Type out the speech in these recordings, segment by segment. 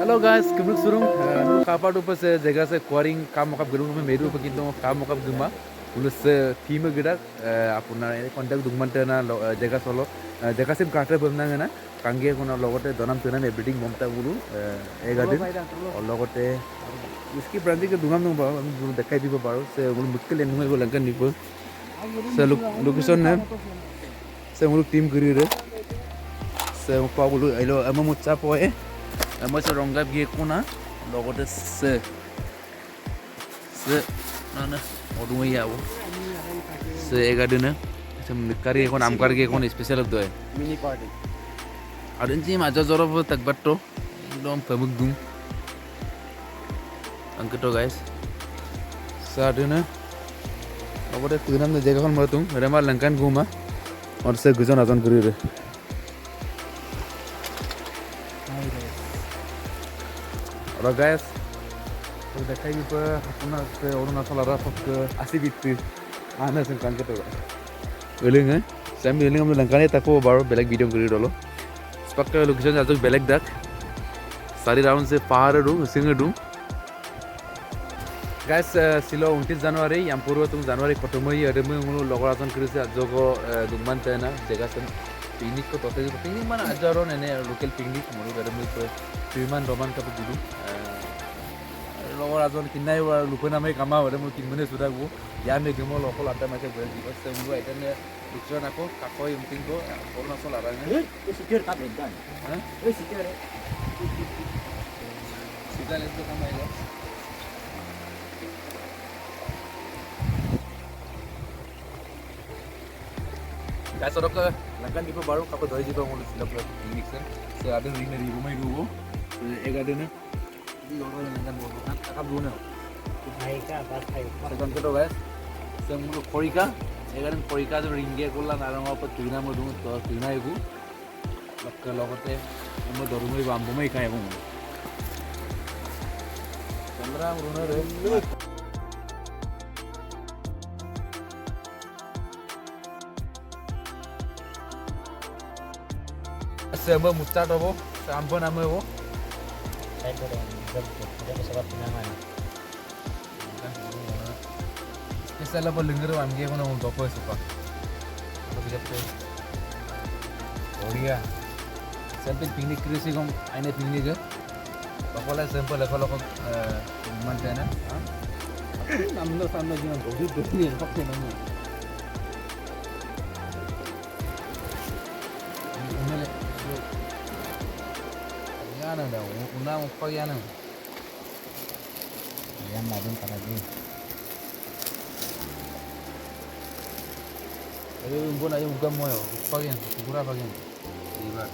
Halo guys, kembali surung. Nu kapal dupa se jaga se quarrying kam makap gedung me meru begitu kam makap gema. Ulus team gedak apuna kontak dugman tena jaga solo jaga sim katra bamna ngana kange kuna logote donam tena me building momta gulu egadin logote उसकी brandy के दुकान में बाहर हम दिखाई भी बाहर से वो मुश्किल है मुझे वो लंका नहीं पर से लोकेशन है से वो टीम करी रहे से वो पाव बोलो आइलो हम मुच्चा पोए हम से रंगा भी कोना लोगों से ना ना और दूँ ये आओ से एक आदमी ना से निकारी एक नाम करके एक स्पेशल अब दो है मिनी पार्टी आदमी जी माजा जोरो वो तक बट्टो एकदम प्रमुख दूँ angkito guys saat ini aku ada tujuan untuk jaga kan matung mereka malah langkan guma और से गुजर नाचन करी रे और guys तो देखाई भी पर अपना से और ना साला रहा फक आसी बिट्टी आना से कांके तो वेलिंग है सेम वेलिंग हम लंका ने तको बारो बेलेग वीडियो करी डलो स्पक्टर लोकेशन जातो बेलेग दक सारी राउंड से पहाड़ डू सिंग डू गाइस सिलो 29 জানুৱাৰী ইয়াম পূৰ্ব তুম জানুৱাৰী খতমই আদমে মুলো লগৰ আজন কৰিছে আজগ দুমান তেনা জেগা সম পিকনিক কো ততে পিকনিক মানে আজৰন এনে লোকেল পিকনিক মুলো আদমে কো পিমান ৰমান কাপ দিলু লগৰ আজন কিনাই লোক নামে কামা হৰে মই কিনমনে সুদাগু ইয়ামে গমল অকল আটা মাকে গৈ দিছে মুলো আইতানে উচ্চন আকো কাকই উমটিং কো অৰুণাচল আৰাঙে এই সিকিউৰ কাপ একদম হ্যাঁ এই সিকিউৰ সিকালে তো কামাইলা guys orang ke langkan kita baru kapal doi juga mau silap ini kan se ada ring dari rumah itu एक ada nih di orang langkan baru kan kakak dulu nih ভাই কা বাস ভাই sekarang kita guys semua korika ada korika tuh ringnya kola narang apa tuina mau dulu tuh tuina itu lakka logote mau dorumai bambumai kayak mau kamera urunnya deh Semua mucat apa? Sampai nama apa? saya boleh jam sebab penangan Kisah apa lengar amge kono mau dopo suka. Apa bisa tu? Korea. Sampai piknik kerisi kom, ane piknik ke? Bapak sampai level kom mana na? Namno sama jangan dodi ni pakai nama. Yana dah, una apa yana? yang madun pada di Tapi pun ayo buka moyo, apa yang? Kurang apa yang? Iba.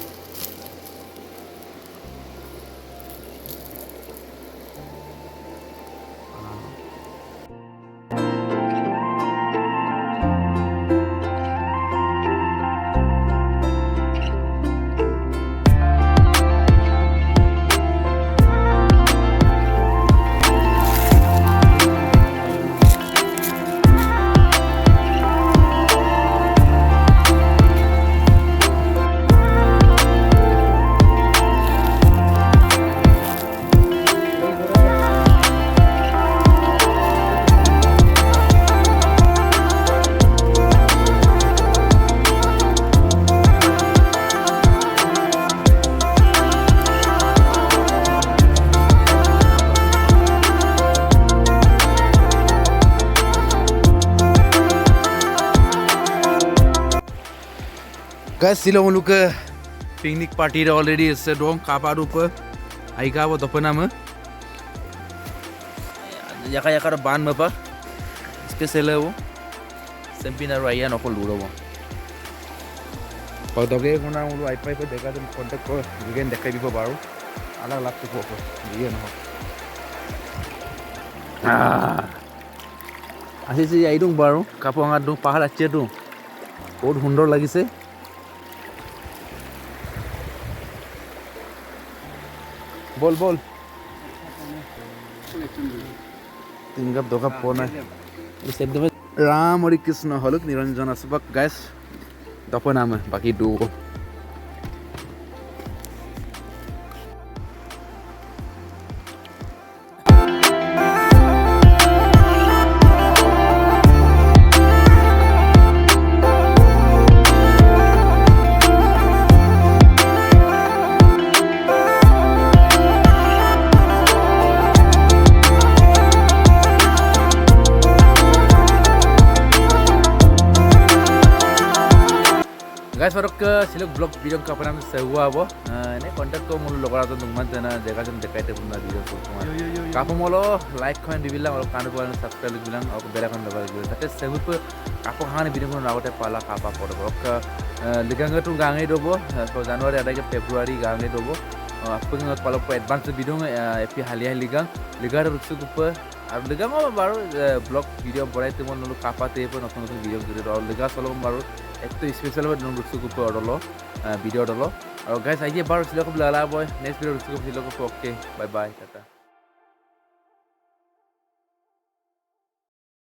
Guys, sila mulu ke piknik party dah already sedong kapal rupa. Aika apa apa nama? Yaka ban apa? Special apa? Sempina raya nak kau lura apa? Pada ke kena mulu iPad pe dekah tu kontak ko, juga dekah bipa baru. Alag lag tu ko apa? Dia nak. Asyik si aidung baru. Kapal angat dong pahal aceh dong. बहुत সুন্দর লাগিছে বল বল তিন cup দো cup পোনা এই শব্দ রাম হরি কৃষ্ণ হলুক নিরঞ্জন আসবাক guys দপো নাম বাকি দু silok blog video kapan am sewa abo ne contact ko mulu logara to dungman tena jaga sem dekai te puna video ko kuma kapo molo like coin dibilang olo kanu ko subscribe dibilang ok bela kan dabar dibilang tate sewu ko kapo hani video ko nagote pala kapa pore ok liganga tu gangai dobo so january ada ke february gangai dobo apung ngot pala ko advance video epi halia ligang ligar rutsu ko আর লেগা মই বাৰু blog video বনাইতে মই নলো কাপাতে পৰ নতুন নতুন video video আৰু লেগা চলম বাৰু একটো স্পেশাল ভাবে নতুন ৰুচুকু অডলো ভিডিও অডলো আৰু গাইস আইয়ে বাৰু সিলক লালা বয় নেক্সট ভিডিও ৰুচুকু সিলক ওকে বাই বাই টাটা